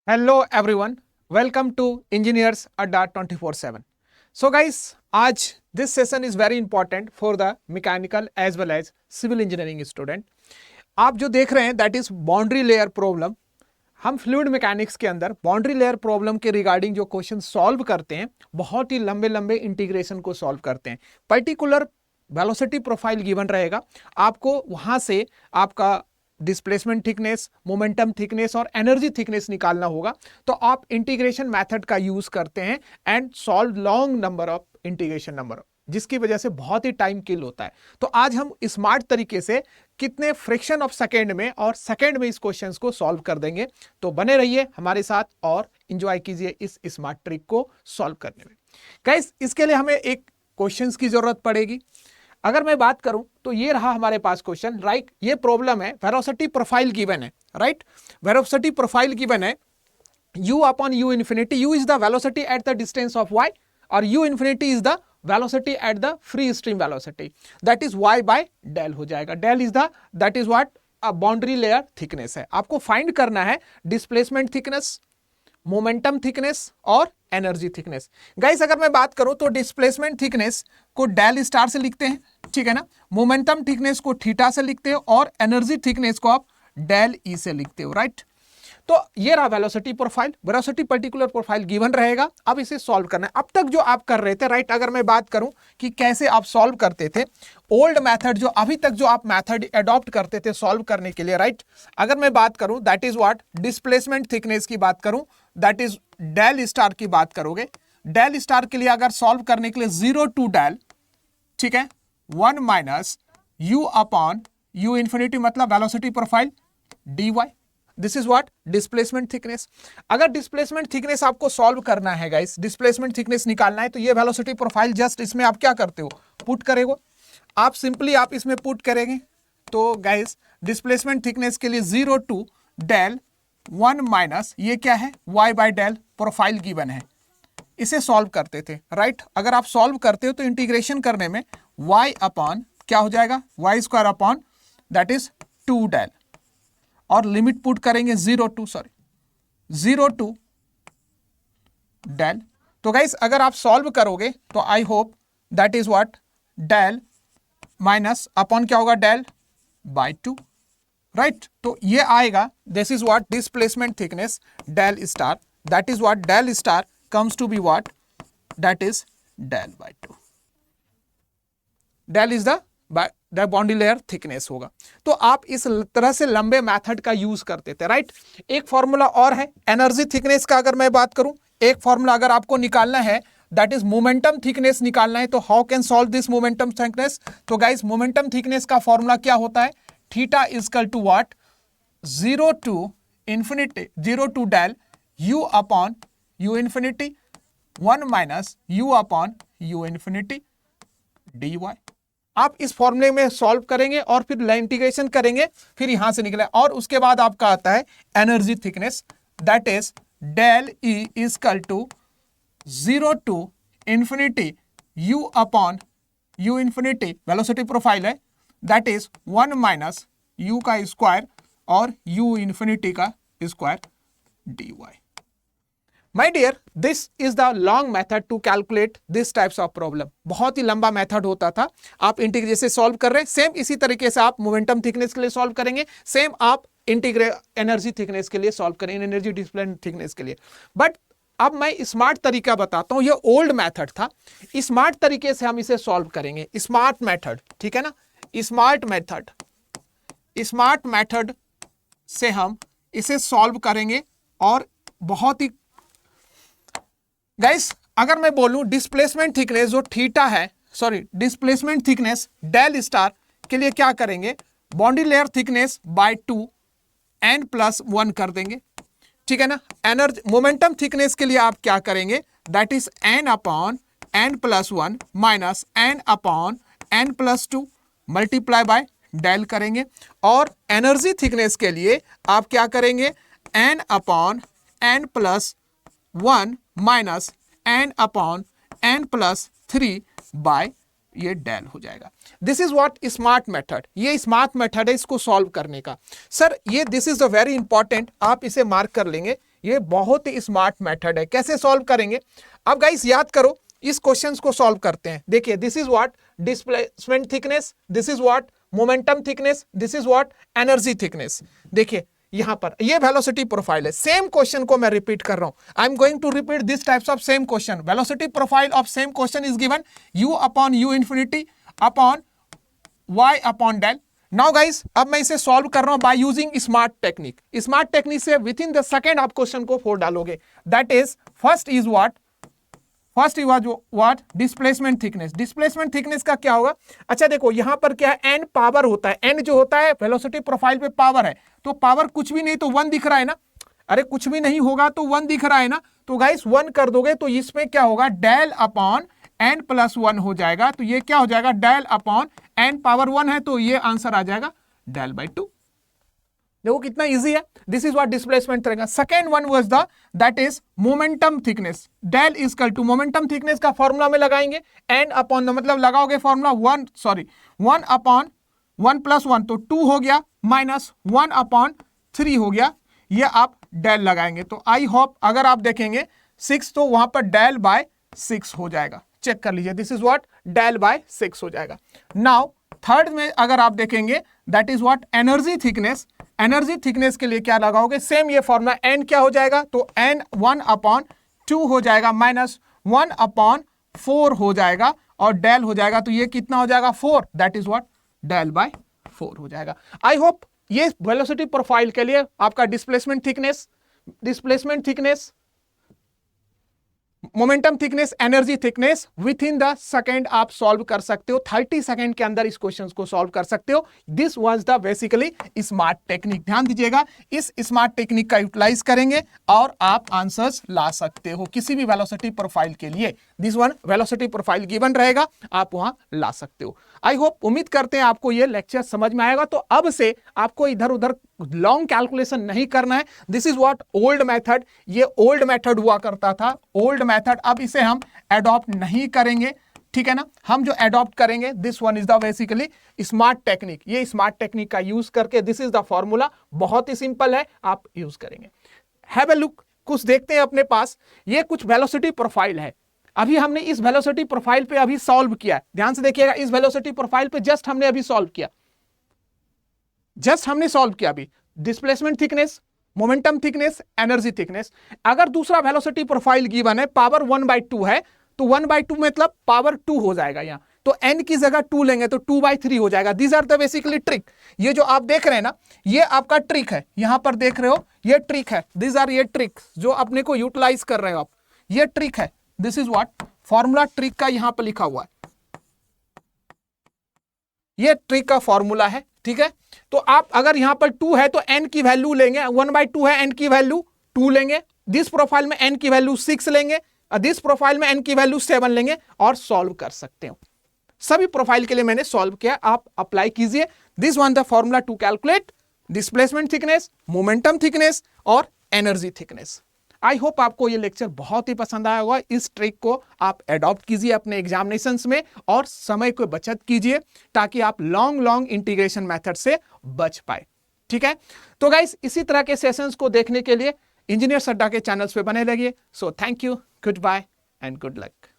Hello everyone, welcome to engineers Adda 24/7। So guys, आज this session is very important for the mechanical as well as civil engineering student. आप जो देख रहे हैं that is boundary layer problem. हम fluid mechanics के अंदर boundary layer problem के रिगार्डिंग जो क्वेश्चन सॉल्व करते हैं, बहुत ही लंबे लंबे इंटीग्रेशन को सॉल्व करते हैं। पर्टिकुलर वेलोसिटी प्रोफाइल गिवन रहेगा, आपको वहां से आपका डिस्प्लेसमेंट थिकनेस, मोमेंटम थिकनेस और एनर्जी थिकनेस निकालना होगा। तो आप इंटीग्रेशन मेथड का यूज करते हैं and solve long number of integration number, जिसकी वजह से बहुत ही टाइम किल होता है। तो आज हम स्मार्ट तरीके से कितने फ्रैक्शन ऑफ सेकेंड में और सेकेंड में इस क्वेश्चन को सॉल्व कर देंगे। तो बने रहिए हमारे साथ और एंजॉय कीजिए इस स्मार्ट ट्रिक को सॉल्व करने में। गाइस, इसके लिए हमें एक क्वेश्चन की जरूरत पड़ेगी। अगर मैं बात करूं तो ये रहा हमारे पास क्वेश्चन, राइट। ये प्रॉब्लम है, वेलोसिटी प्रोफाइल गिवन है, राइट। वेलोसिटी प्रोफाइल गिवन है u upon u infinity. u is the velocity at the distance of y और u infinity is the velocity at the free stream velocity, that is y by del हो जाएगा। Del is the that is what boundary layer thickness है। आपको find करना है displacement thickness, momentum thickness और energy thickness. Guys, अगर मैं बात करूं तो डिस्प्लेसमेंट थिकनेस को डेल स्टार से लिखते हैं, ठीक है ना। मोमेंटम थिकनेस को थीटा से लिखते हो और एनर्जी थिकनेस को आप डेल ई से लिखते हो, राइट। तो ये रहा velocity profile, velocity particular profile given रहेगा। अब इसे सॉल्व करना है। अब तक जो आप कर रहे थे, राइट, अगर मैं बात करूं कि कैसे आप सॉल्व करते थे, ओल्ड मेथड जो अभी तक जो आप मेथड अडॉप्ट करते थे सॉल्व करने के लिए, राइट। अगर मैं बात करूं that is what displacement thickness की बात करूं, दैट इज डेल स्टार की बात करोगे। डेल स्टार के लिए अगर सॉल्व करने के लिए 0 टू डेल, ठीक है, 1 minus u upon u infinity, मतलब velocity profile dy। This is what displacement thickness. अगर डिस्प्लेसमेंट थिकनेस आपको सॉल्व करना है गाइस, डिस्प्लेसमेंट थिकनेस निकालना है, तो ये वेलोसिटी प्रोफाइल जस्ट इसमें आप क्या करते हो, पुट करेंगे। आप सिंपली आप इसमें पुट करेंगे तो गाइस डिस्प्लेसमेंट थिकनेस के लिए 0 टू डेल 1 माइनस ये क्या है y by del profile given है, इसे सॉल्व करते थे, राइट। अगर आप सॉल्व करते हो तो इंटीग्रेशन करने में y अपॉन क्या हो जाएगा, y square upon that is 2 del और लिमिट पुट करेंगे 0 टू डेल। तो गाइस अगर आप सॉल्व करोगे तो I hope that is what del minus upon क्या होगा डेल बाय 2, राइट। तो ये आएगा, this is what displacement thickness del star, that is what del star comes to be what that is del by 2। del is the boundary layer thickness होगा। तो आप इस तरह से लंबे मेथड का यूज करते थे, राइट। एक फॉर्मूला और है एनर्जी थिकनेस का। अगर मैं बात करूं, एक फॉर्मूला अगर आपको निकालना है दैट इज मोमेंटम थिकनेस निकालना है, तो how can solve this momentum thickness. तो गाइस मोमेंटम थिकनेस का फॉर्मूला क्या होता है, theta is equal to what 0 to infinity 0 to del u upon u infinity 1 minus u upon u infinity dy। आप इस फॉर्मूले में सॉल्व करेंगे और फिर इंटीग्रेशन करेंगे, फिर यहां से निकले और उसके बाद आपका आता है energy thickness, that is del E is equal to 0 to infinity u upon u infinity velocity profile है, दैट इज 1 माइनस u का स्क्वायर और u इंफिनिटी का square dy। My dear, this is the long method to calculate this types of problem. बहुत ही लंबा method होता था। आप इंटीग्रेशन से सॉल्व कर रहे हैं, सेम इसी तरीके से आप मोमेंटम थिकनेस के लिए सॉल्व करेंगे, सेम आप एनर्जी थिकनेस के लिए सॉल्व करेंगे, एनर्जी डिस्प्लेसमेंट थिकनेस के लिए। बट अब मैं स्मार्ट तरीका बताता हूं, ये ओल्ड मेथड था, स्मार्ट तरीके से हम इसे सॉल्व करेंगे, स्मार्ट मेथड, ठीक है ना। स्मार्ट मेथड से हम इसे सॉल्व करेंगे और बहुत ही गाइस, अगर मैं बोलूं डिस्प्लेसमेंट थिकनेस जो थीटा है, sorry displacement thickness del star के लिए क्या करेंगे, boundary layer thickness by 2 n plus 1 कर देंगे, ठीक है ना। एनर्जी मोमेंटम थिकनेस के लिए आप क्या करेंगे, that is n upon n plus 1 minus n upon n plus 2 multiply by del करेंगे। और एनर्जी थिकनेस के लिए आप क्या करेंगे, n upon n plus 1 minus n upon n plus 3 by ये डेल हो जाएगा। This is what smart method, ये स्मार्ट मेथड है इसको सॉल्व करने का। सर ये this is the very important, आप इसे मार्क कर लेंगे, ये बहुत ही स्मार्ट मेथड है। कैसे सॉल्व करेंगे? अब गाइस याद करो, इस क्वेश्चंस को सॉल्व करते हैं। देखिए, this is what displacement thickness, this is what momentum thickness, this is what energy thickness. देखिए यहां पर ये वेलोसिटी प्रोफाइल है। सेम क्वेश्चन को मैं रिपीट कर रहा हूं। I am going to repeat this types of same question. Velocity profile of same question is given u upon u infinity upon y upon del. Now guys, अब मैं इसे solve कर रहा हूं by using smart technique. Smart technique से with in the second आप question को four डालोगे। That is first is what displacement thickness. Displacement thickness का क्या होगा? अच्छा देखो, यहां पर क्या है, n पावर होता है। n जो होता है वेलोसिटी प्रोफाइल पे पावर है, तो पावर कुछ भी नहीं तो 1 दिख रहा है ना। अरे कुछ भी नहीं होगा तो 1 दिख रहा है ना, तो गाइस 1 कर दोगे तो इसमें क्या होगा, डेल अपॉन n प्लस 1 हो जाएगा। तो ये क्या हो जाएगा, डेल अपॉन n पावर 1 है, तो ये आंसर आ जाएगा डेल बाई 2। देखो कितना इजी है। दिस इज व्हाट डिस्प्लेसमेंट रहेगा। Second one was the that is momentum thickness. Del is equal to momentum thickness का फॉर्मूला में लगाएंगे n अपॉन, मतलब लगाओगे फॉर्मूला 1 अपॉन 1 प्लस 1 तो 2 हो गया, माइनस 1 अपॉन 3 हो गया, ये आप डेल लगाएंगे। तो आई होप अगर आप देखेंगे 6 तो वहां पर डेल बाय 6 हो जाएगा। चेक कर लीजिए, this is what del by 6 हो जाएगा। नाउ थर्ड में अगर आप देखेंगे that is what energy thickness. Energy thickness के लिए क्या लगाओगे, सेम ये फॉर्मूला। n क्या हो जाएगा, तो n 1 अपॉन 2 हो जाएगा, माइनस 1 अपॉन 4 हो जाएगा, और डेल हो जाएगा, तो ये कितना हो जाएगा 4, that is what del by 4 हो जाएगा। आई होप ये वेलोसिटी प्रोफाइल के लिए आपका displacement thickness, momentum thickness, energy thickness within the second आप सॉल्व कर सकते हो। 30 सेकेंड के अंदर इस क्वेश्चन को सॉल्व कर सकते हो। This was the basically smart technique. ध्यान दीजिएगा, इस स्मार्ट टेक्निक का यूटिलाइज करेंगे और आप आंसर्स ला सकते हो किसी भी वेलोसिटी प्रोफाइल के लिए। This one velocity profile given रहेगा, आप वहां ला सकते हो। आई होप, उम्मीद करते हैं आपको ये लेक्चर समझ में आएगा। तो अब से आपको इधर उधर लॉन्ग कैलकुलेशन नहीं करना है। This is what old method, ये ओल्ड मेथड हुआ करता था, ओल्ड मेथड। अब इसे हम एडॉप्ट नहीं करेंगे, ठीक है ना। हम जो एडॉप्ट करेंगे, this one is the basically smart technique. ये स्मार्ट टेक्निक का यूज करके, दिस इज द फॉर्मूला, बहुत ही सिंपल है, आप यूज करेंगे। हैव ए लुक, कुछ देखते हैं अपने पास। ये कुछ वेलोसिटी प्रोफाइल है। अभी हमने इस वेलोसिटी प्रोफाइल पे अभी सॉल्व किया। ध्यान से देखिएगा, इस वेलोसिटी प्रोफाइल पे जस्ट हमने अभी सॉल्व किया, अभी displacement thickness, momentum thickness, energy thickness. अगर दूसरा वेलोसिटी प्रोफाइल गिवन है, पावर 1/2 है, तो 1/2 मतलब पावर 2 हो जाएगा यहाँ। तो n की जगह 2 लेंगे तो 2/3 हो जाएगा। These are the basically trick. ये जो आप देख रहे हैं ना, ये आपका ट्रिक है। यहां पर देख रहे हो, ये ट्रिक है। दीज आर ये ट्रिक जो अपने को यूटिलाइज कर रहे हो आप, ये ट्रिक है। This is what formula trick का यहां पर लिखा हुआ है, ये ट्रिक का फॉर्मूला है, ठीक है। तो आप अगर यहां पर 2 है तो n की वैल्यू लेंगे, 1/2 है, n की वैल्यू 2 लेंगे। दिस प्रोफाइल में n की वैल्यू 6 लेंगे, दिस प्रोफाइल में n की वैल्यू 7 लेंगे और सॉल्व कर सकते हो। सभी प्रोफाइल के लिए मैंने सॉल्व किया, आप अप्लाई कीजिए। This one the formula to calculate displacement thickness, momentum thickness और एनर्जी थिकनेस। आई होप आपको ये लेक्चर बहुत ही पसंद आया होगा। इस ट्रिक को आप एडॉप्ट कीजिए अपने एग्जामिनेशंस में और समय को बचत कीजिए, ताकि आप लॉन्ग इंटीग्रेशन मेथड से बच पाए, ठीक है। तो गाइस, इसी तरह के सेशंस को देखने के लिए इंजीनियर्स अड्डा के चैनल्स पे बने रहिए। So thank you, goodbye and good luck.